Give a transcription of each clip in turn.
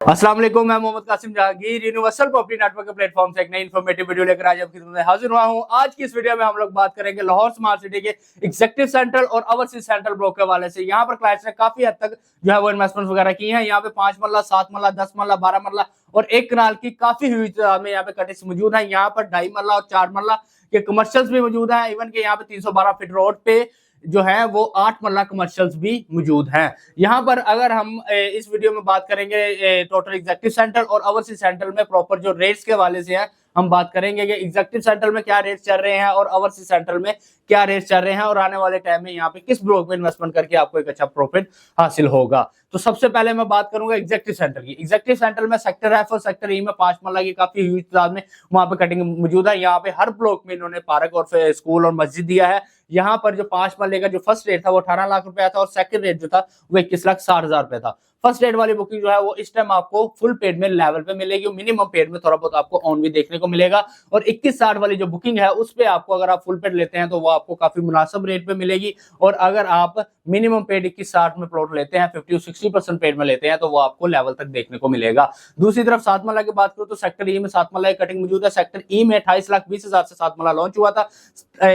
अस्सलाम वालेकुम, मैं Mohammad Qasim Jahangir universal property network के प्लेटफॉर्म से एक नई इन्फॉर्मेटिव वीडियो लेकर आज आपकी खिदमत में हाजिर हुआ हूं। आज की इस वीडियो में हम लोग बात करेंगे लाहौर स्मार्ट सिटी के एग्जीक्यूटिव सेंट्रल और ओवरसीज सेंट्रल ब्लॉक के हवाले से। यहाँ पर क्लाइंट्स ने काफी हद तक जो है वो इन्वेस्टमेंट वगैरह की है। यहाँ पे 5 मरला, 7 मरला, 10 मरला, 12 मरला और 1 कनाल की काफी हुई में यहाँ पे कटिंग्स मौजूद है। यहाँ पर 2.5 मरला और 4 मरला के कमर्शियल्स भी मौजूद है। इवन के यहाँ पे 312 फीट रोड पे जो है वो 8 मरला कमर्शियल्स भी मौजूद हैं। यहाँ पर अगर हम इस वीडियो में बात करेंगे टोटल एग्जीक्यूटिव सेंट्रल और ओवरसीज सेंट्रल में प्रॉपर जो रेट्स के हवाले से है, हम बात करेंगे कि एग्जीक्यूटिव सेंट्रल में क्या रेट चल रहे हैं और ओवरसीज सेंट्रल में क्या रेट चल रहे हैं और आने वाले टाइम में यहाँ पे किस ब्लॉक में इन्वेस्टमेंट करके आपको एक अच्छा प्रॉफिट हासिल होगा। तो सबसे पहले मैं बात करूंगा एग्जीक्यूटिव सेंटर की। एग्जीक्यूटिव सेंटर में सेक्टर एफ और सेक्टर ई में 5 मरला की काफी ह्यूज तादाद में वहां पे कटिंग मौजूद है। यहाँ पे हर ब्लॉक में इन्होंने पार्क और स्कूल और मस्जिद दिया है। यहाँ पर जो 5 मरले का जो फर्स्ट रेट था वो 18 लाख रुपया था और सेकंड रेट जो था वो 21,60,000 रुपया था। फर्स्ट रेट वाली बुकिंग जो है वो इस टाइम आपको फुल पेड में लेवल पे मिलेगी, मिनिमम पेड में थोड़ा बहुत आपको ऑन भी देखने को मिलेगा। और 21,60 वाली जो बुकिंग है उस पे आपको अगर आप फुल पेड लेते हैं तो वो आपको काफी मुनासिब रेट पे मिलेगी। और अगर आप मिनिमम पेड 21,60 में प्लॉट लेते हैं, 50-60% पेड में लेते हैं तो वो आपको लेवल तक देखने को मिलेगा। दूसरी तरफ 7 मरला की बात करूं तो सेक्टर ई में 7 मरला की कटिंग मौजूद है। सेक्टर ई में 28,20,000 से 7 मरला लॉन्च हुआ था।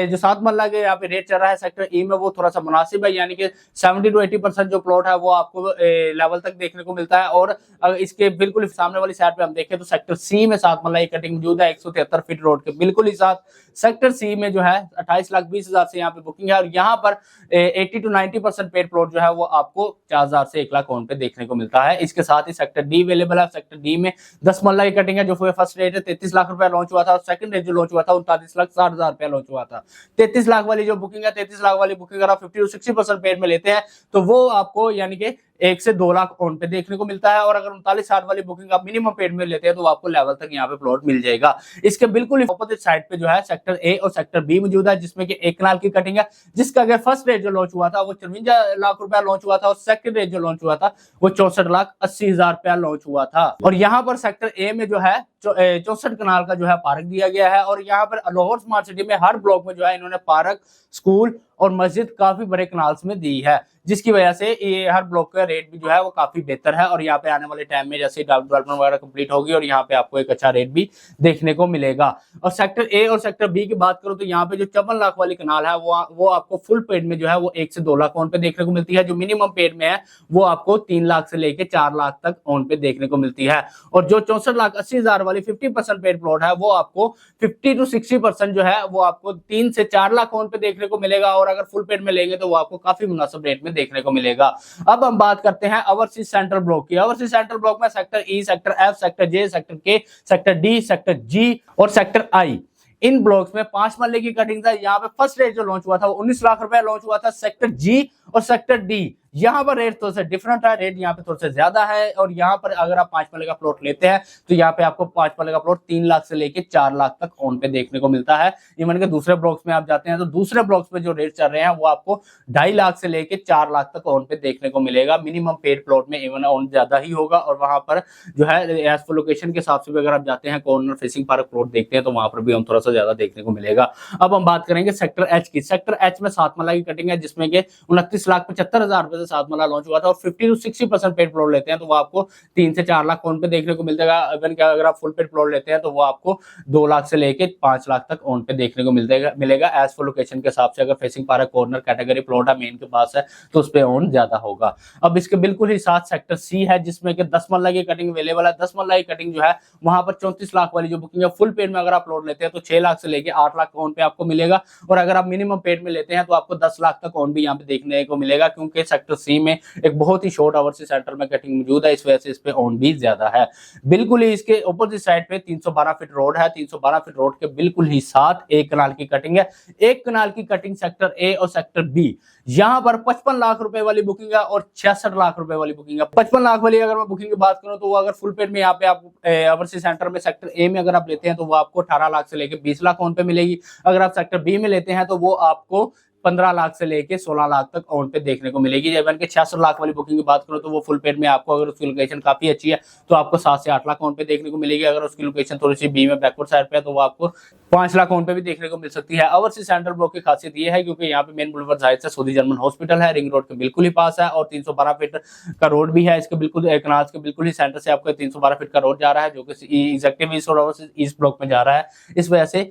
जो 7 मरला के यहाँ पे रेट चल रहा है सेक्टर ई में वो थोड़ा सा मुनासिब है, यानी कि 70-80% जो प्लॉट है वो आपको लेवल तक देखने को मिलता है। और अगर इसके बिल्कुल सामने वाली साइड पे हम देखें तो सेक्टर सी में 7 मरला की कटिंग मौजूद है 173 फीट रोड के बिल्कुल ही साथ। सेक्टर सी में जो है 28,20,000 से यहाँ पे बुकिंग है और यहाँ पर 80-90% पेड प्लॉट जो है वो आपको 4,000 से 1 लाख पे देखने को मिलता है। इसके साथ ही सेक्टर डी अवेलेबल है। सेक्टर डी में 10 मरला की कटिंग है जो फर्स्ट रेट है 33 लाख रुपया लॉन्च हुआ था और सेकंड रेट जो लॉन्च हुआ था 39,60,000 रुपया लॉन्च हुआ था। 33 लाख वाली जो बुकिंग है, 33 लाख वाली बुकिंग अगर आप 50-60% पेड में लेते हैं तो वो आपको यानी कि 1 से 2 लाख ऑन पे देखने को मिलता है। और अगर 39,60 वाली बुकिंग आप मिनिमम पेड में लेते हैं तो आपको लेवल तक यहाँ पे प्लॉट मिल जाएगा। इसके बिल्कुल अपोजिट साइड पे जो है सेक्टर ए और सेक्टर बी मौजूद है जिसमें कि 1 कनाल की कटिंग है, जिसका अगर फर्स्ट रेट जो लॉन्च हुआ था वो 54 लाख रुपया लॉन्च हुआ था और सेकंड रेट जो लॉन्च हुआ था वो 64,80,000 रुपया लॉन्च हुआ था। और यहाँ पर सेक्टर ए में जो है 64 कनाल का जो है पार्क दिया गया है। और यहाँ पर लाहौर स्मार्ट सिटी में हर ब्लॉक में जो है इन्होंने पार्क, स्कूल और मस्जिद काफी बड़े कनाल्स में दी है, जिसकी वजह से ये हर ब्लॉक का रेट भी जो है वो काफी बेहतर है। और यहाँ पे आने वाले टाइम में जैसे डेवलपमेंट वगैरह कंप्लीट होगी और यहाँ पे आपको एक अच्छा रेट भी देखने को मिलेगा। और सेक्टर ए और सेक्टर बी की बात करूं तो यहाँ पे जो 54 लाख वाली कनाल है वो आपको फुल पेड में जो है वो 1 से 2 लाख ऑन पे देखने को मिलती है। जो मिनिमम पेड में है वो आपको 3 लाख से लेके 4 लाख तक ऑन पे देखने को मिलती है। और जो 64,80,000 वाली 50% पेड प्लॉट है वो आपको 50-60% जो है वो आपको 3 से 4 लाख ऑन पे देखने को मिलेगा। और अगर फुल पेड में लेंगे तो वो आपको काफी मुनासिब रेट में देखने को मिलेगा। अब हम बात करते हैं ओवरसीज सेंट्रल ब्लॉक की। ओवरसीज सेंट्रल ब्लॉक में sector E, sector F, sector J, sector K, sector D, sector G और सेक्टर आई, इन ब्लॉक्स में 5 मरले की कटिंग था। यहाँ पे फर्स्ट रेट जो लॉन्च हुआ था वो 19 लाख रुपया लॉन्च हुआ था। सेक्टर जी और सेक्टर डी यहाँ पर रेट थोड़ा सा डिफरेंट है, रेट यहाँ पे थोड़ा सा ज्यादा है। और यहाँ पर अगर आप 5 मरले का प्लॉट लेते हैं तो यहाँ पे आपको 5 मरले का प्लॉट 3 लाख से लेके 4 लाख तक ऑन पे देखने को मिलता है। इवन के दूसरे ब्लॉक्स में आप जाते हैं तो दूसरे ब्लॉक्स में जो रेट चल रहे हैं वो आपको 2.5 लाख से लेके 4 लाख तक ऑन पे देखने को मिलेगा। मिनिमम पेड प्लॉट में इवन ऑन ज्यादा ही होगा। और वहां पर जो है एज पर लोकेशन के हिसाब से भी अगर आप जाते हैं कॉर्नर फेसिंग पार्क प्लॉट देखते हैं तो वहां पर भी हम थोड़ा सा ज्यादा देखने को मिलेगा। अब हम बात करेंगे सेक्टर एच की। सेक्टर एच में 7 मरला की कटिंग है जिसमें कि 29,75,000 रुपए से 7 मरला लॉन्च हुआ था। और 50-60% पेड प्लॉट लेते हैं तो वो आपको 3 से 4 लाख ऑन पे देखने को मिल जाएगा। इवन कि अगर आप फुल पेड प्लॉट लेते हैं तो वो आपको 2 लाख से लेके 5 लाख तक ऑन पे देखने को मिलेगा एज फॉर लोकेशन के हिसाब से। अगर facing park corner category plot है मेन के पास है तो उस पे ऑन ज्यादा होगा। अब इसके बिल्कुल ही साथ सेक्टर सी है जिसमें कि 10 मरला की कटिंग अवेलेबल है। 10 मरला की कटिंग जो है वहां पर 34 लाख वाली जो बुकिंग है फुल पेड में अगर आप प्लॉट लेते हैं तो 6 लाख से लेके 8 लाख ऑन पे आपको मिलेगा। और अगर आप मिनिमम पेड में लेते हैं तो आपको 10 लाख तक ऑन भी यहाँ पे देखने को मिलेगा, क्योंकि सेक्टर सी में एक बहुत ही शॉर्ट आवर्स सेंटर में कटिंग मौजूद है, इस वजह से इस पे ऑन भी ज्यादा है। बिल्कुल ही इसके अपोजिट साइड पे 312 फीट रोड है। 312 फीट रोड के बिल्कुल ही साथ 1 कनाल की कटिंग है। 1 कनाल की कटिंग सेक्टर ए और सेक्टर बी, यहाँ पर 55 लाख रुपए वाली बुकिंग है और 66 लाख रुपए वाली बुकिंग है। 55 लाख वाली अगर मैं बुकिंग की बात करूं तो वो अगर फुल पेड में यहाँ पे आप ओवरसीज सेंटर में सेक्टर ए में अगर आप लेते हैं तो वो आपको 18 लाख से लेके 20 लाख ऑन पे मिलेगी। अगर आप सेक्टर बी में लेते हैं तो वो आपको 15 लाख से लेके 16 लाख तक ऑन पे देखने को मिलेगी। जब के 66 लाख वाली बुकिंग की बात करो तो वो फुल पेड में आपको अगर उसकी लोकेशन काफी अच्छी है तो आपको 7 से 8 लाख ऑन पे देखने को मिलेगी। अगर उसकी लोकेशन थोड़ी सी बी में बैकवर्ड साइड पे है तो वो आपको 5 लाख फोन पे भी देखने को मिल सकती है। ओवरसीज सेंट्रल ब्लॉक की खासियत ये है क्योंकि यहाँ पे मेन बुलवर जाहिद से सऊदी जर्मन हॉस्पिटल है, रिंग रोड के बिल्कुल ही पास है और 312 फीट का रोड भी है। इसके बिल्कुल कनाज के बिल्कुल ही सेंटर से आपको 312 फीट का रोड जा रहा है जो कि एग्जेक्टिव ईस्ट और ओवरसीज ईस्ट ब्लॉक में जा रहा है। इस वजह से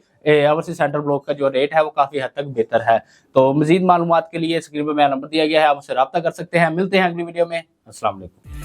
ओवरसीज सेंट्रल ब्लॉक का जो रेट है वो काफी हद तक बेहतर है। तो मजीद मालूमात के लिए स्क्रीन पर मेरा नंबर दिया गया है, आप उससे रब्ता कर सकते हैं। मिलते हैं अगली वीडियो में। अस्सलाम वालेकुम।